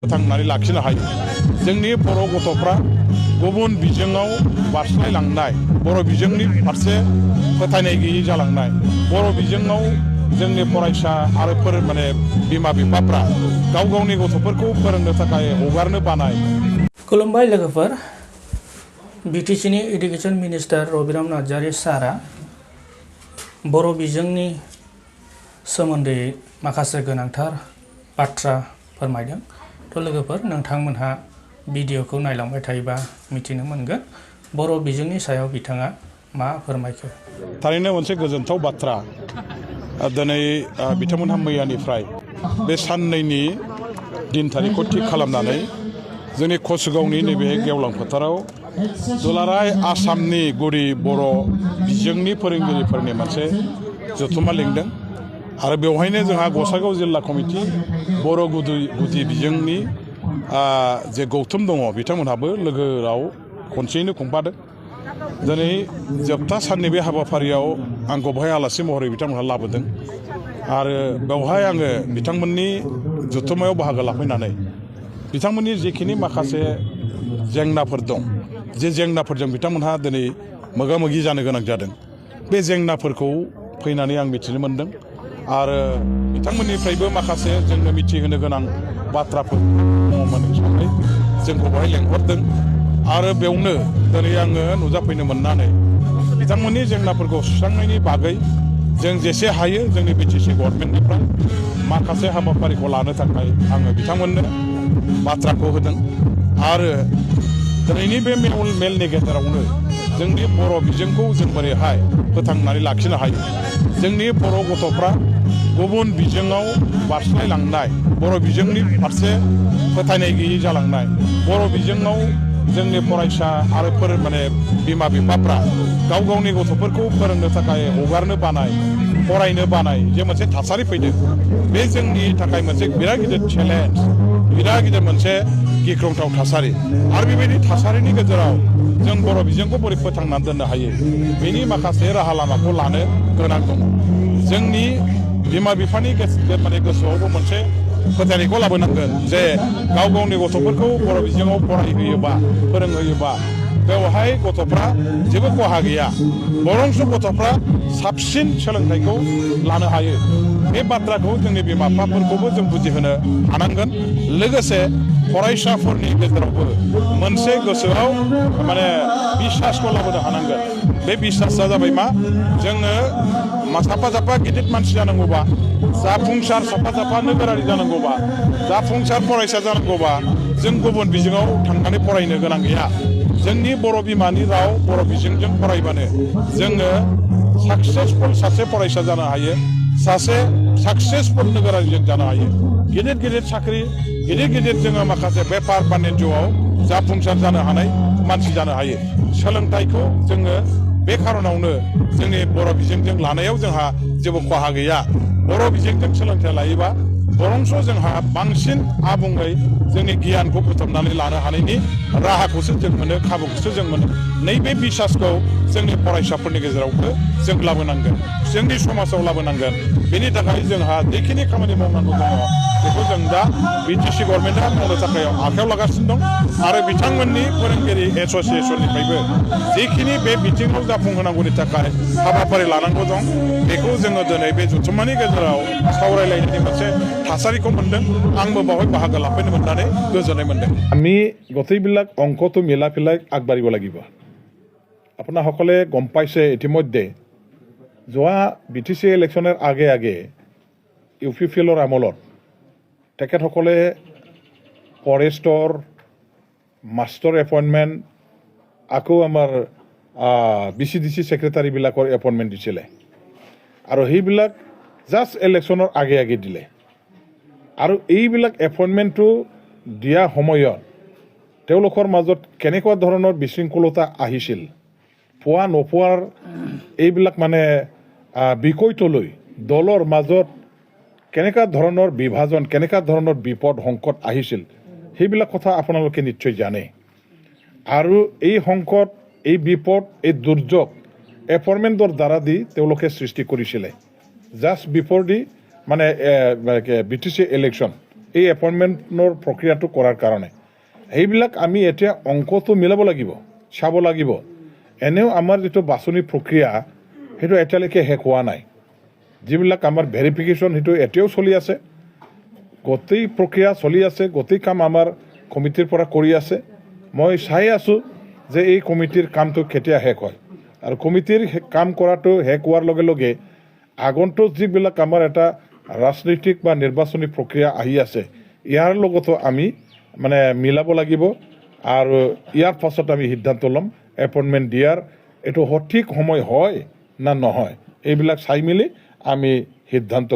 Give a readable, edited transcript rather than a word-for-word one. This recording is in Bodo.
फोथांनानै लाखिनो हायो जोंनि बर' गथ'फ्रा गुबुन बिजोङाव बारस्लायलांनाय बर' बिजोंनि फारसे फोथायनाय गैयै जालांनाय बर' बिजोङाव जोंनि फरायसा आरो बिमा बिफाफ्रा गाव गावनि गथ'फोरखौ फोरोंनो थाखाय हगारनो बानाय। खुलुमबाय लोगोफोर, बिटिसिनि इडुकेशन मिनिस्टार रबिराम नार्जारि सारा बर' बिजोंनि सोमोन्दै माखासे गोनांथार बाथ्रा फोरमायदों। थ' लोगोफोर, नोंथांमोनहा भिडिअखौ नायलांबाय थायोबा मिथिनो मोनगोन बर' बिजोंनि सायाव बिथाङा मा फोरमायखो। थारैनो मोनसे गोजोनथाव बाथ्रा। दिनै बिथांमोनहा मैयानिफ्राय बे साननैनि दिन थारिखखौ थि खालामनानै जोंनि कसुगावनि नैबे गेवलां फोथाराव दुलाराय आसामनि गुदि बर' बिजोंनि फोरोंगिरिफोरनि मोनसे जथुम्मा लिंदों आरो बेवहायनो जोंहा गसाइगाव जिल्ला कमिटि बर' गुदि बिजोंनि जे गौथुम दङ बिथांमोनहाबो लोगोआव खनसेयैनो खुंफादों। दिनै जोबथा साननि बे हाबाफारियाव आंखौ बेवहाय आलासि महरै बिथांमोनहा लाबोदों आरो बेवहाय आङो बिथांमोननि जथुम्मायाव बाहागो लाफैनानै बिथांमोननि जिखिनि माखासे जेंनाफोर दं, जे जेंनाफोरजों बिथांमोनहा दिनै मोगा मोगि जानो गोनां जादों, बे जेंनाफोरखौ फैनानै आं मिथिनो मोनदों आरो बिथांमोननिफ्रायबो माखासे जोंनो मिथिहोनो गोनां बाथ्राफोर दङमोन हिसाबै जोंखौ बेवहाय लेंहरदों आरो बेवनो दिनै आङो नुजाफैनो मोननानै बिथांमोननि जेंनाफोरखौ सुस्रांनायनि बागै जों जेसे हायो जोंनि बिटिसि गभर्नमेन्टनिफ्राय माखासे हाबाफारिखौ लानो थाखाय आङो बिथांमोननो बाथ्राखौ होदों आरो दिनैनि बे मेलनि गेजेरावनो जोंनि बर' बिजोंखौ जों बोरैहाय फोथांनानै लाखिनो हायो, जोंनि बर' गथ'फ्रा गुबुन बिजोङाव बारस्लायलांनाय बर' बिजोंनि फारसे फोथायनाय गैयै जालांनाय बर' बिजोङाव जोंनि फरायसा आरो बिमा बिफाफ्रा गाव गावनि गथ'फोरखौ फोरोंनो थाखाय हगारनो बानाय, फरायनो बानाय जे मोनसे थासारि फैदों, बे जोंनि थाखाय मोनसे बिराद गिदिर चेलेन्ज, बिराद गिदिर मोनसे गिख्रंथाव थासारि आरो बेबायदि थासारिनि गेजेराव जों बर' बिजोंखौ बोरै फोथांनानै दोननो हायो बेनि माखासे राहा लामाखौ लानो गोनां दङ। जोंनि बिमा बिफानि गोसोआवबो मोनसे फोथायनायखौ लाबोनांगोन जे गाव गावनि गथ'फोरखौ बर' बिजोङाव फरायहोयोबा फोरोंहोयोबा बेवहाय गथ'फ्रा जेबो खहा गैया, बरंसो गथ'फ्रा साबसिन सोलोंथाइखौ लानो हायो। बे बाथ्राखौ जोंनि बिमा बिफाफोरखौबो जों बुजिहोनो हानांगोन। लोगोसे फरायसाफोरनि गेजेरावबो मोनसे गोसोआव बिसासखौ लाबोनो हानांगोन। बे बिसासा जाबाय मा, जोङो साफा साफा गिदिर मानसि जानांगौबा, जाफुंसार साफा साफा नोगोरारि जानांगौबा, जाफुंसार फरायसा जानांगौबा जों गुबुन बिजोङाव थांनानै फरायनो गोनां गैया। जोंनि बर' बिमानि राव बर' बिजोंजों फरायबानो जोङो साक्सेसफुल सासे फरायसा जानो हायो, सासे साक्सेसफुल नोगोरारिजों जानो हायो, गिदिर गिदिर साख्रि, गिदिर गिदिर जोङो माखासे बेफार बानिज्यआव जाफुंसार जानो हानाय मानसि जानो हायो। सोलोंथाइखौ जोङो बे खार'नावनो जोंनि बर' बिजोंजों लानायाव जोंहा जेबो खहा गैया। बर' बिजोंजों सोलोंथाइ लायोबा बरंस' जोंहा बांसिन आबुङै जोंनि गियानखौ बुथुमनानै लानो हानायनि राहाखौसो जों मोनो, खाबुखौसो जों मोनो। नैबे बिसासखौ जोंनि फरायसाफोरनि गेजेरावबो जों लाबोनांगोन, जोंनि समाजाव लाबोनांगोन। बेनि थाखाय जोंहा जेखिनि खामानि मावनांगौ दङ बेखौ जों दा बिटिसि गभर्नमेन्टआ मावनो थाखाय आखायाव लागासिनो दं आरो बिथांमोननि फोरोंगिरि एस'सियेसननिफ्रायबो जेखिनि बे बिथिङाव जाफुंहोनांगौनि थाखाय हाबाफारि लानांगौ दं बेखौ जोङो दिनै बे जथुम्मानि गेजेराव सावरायलायनायनि मोनसे थासारिखौ मोन्दों। आंबो বাহত বাহাগৰ লাফাইনো মোননাनै গোজोনनाय मोनदों। আমি গোটেইবিলাক অংকটো মিলাই পেলাই আগবাঢ়িব লাগিব। আপোনাসকলে গম পাইছে ইতিমধ্যে যোৱা বিটিচি ইলেকশ্যনৰ আগে আগে ইউপিপিএলৰ আমলত তেখেতসকলে ফৰেষ্টৰ মাষ্টৰ এপইণ্টমেণ্ট আকৌ আমাৰ বিচিডিচি ছেক্ৰেটাৰীবিলাকৰ এপইণ্টমেণ্ট দিছিলে আৰু সেইবিলাক জাষ্ট ইলেকশ্যনৰ আগে আগে দিলে আৰু এইবিলাক এপইণ্টমেণ্টটো দিয়া সময়ত তেওঁলোকৰ মাজত কেনেকুৱা ধৰণৰ বিশৃংখলতা আহিছিল, পোৱা নোপোৱাৰ এইবিলাক বিষয়টোলৈ দলৰ মাজত কেনেকুৱা ধৰণৰ বিভাজন, কেনেকুৱা ধৰণৰ বিপদ সংকট আহিছিল সেইবিলাক কথা আপোনালোকে নিশ্চয় জানে। আৰু এই সংকট, এই বিপদ, এই দুৰ্যোগ এপইণ্টমেণ্টৰ দ্বাৰা দি তেওঁলোকে সৃষ্টি কৰিছিলে জাষ্ট বিফৰ দি বিটিচি ইলেকশ্যন। এই এপইণ্টমেণ্টৰ প্ৰক্ৰিয়াটো কৰাৰ কাৰণে সেইবিলাক আমি এতিয়া অংকটো মিলাব লাগিব, চাব লাগিব। এনেও আমাৰ যিটো বাছনি প্ৰক্ৰিয়া সেইটো এতিয়ালৈকে শেষ হোৱা নাই। যিবিলাক আমাৰ ভেৰিফিকেশ্যন সেইটো এতিয়াও চলি আছে, গোটেই প্ৰক্ৰিয়া চলি আছে, গোটেই কাম আমাৰ কমিটিৰ পৰা কৰি আছে। মই চাই আছোঁ যে এই কমিটিৰ কামটো কেতিয়া শেষ হয়, আৰু কমিটিৰ কাম কৰাটো শেষ হোৱাৰ লগে লগে আগন্তুক যিবিলাক আমাৰ এটা ৰাজনৈতিক বা নিৰ্বাচনী প্ৰক্ৰিয়া আহি আছে ইয়াৰ লগতো আমি মানে মিলাব লাগিব, আৰু ইয়াৰ পাছত আমি সিদ্ধান্ত ল'ম এপইণ্টমেণ্ট দিয়াৰ এইটো সঠিক সময় হয় না নহয়, এইবিলাক চাই মেলি আমি সিদ্ধান্ত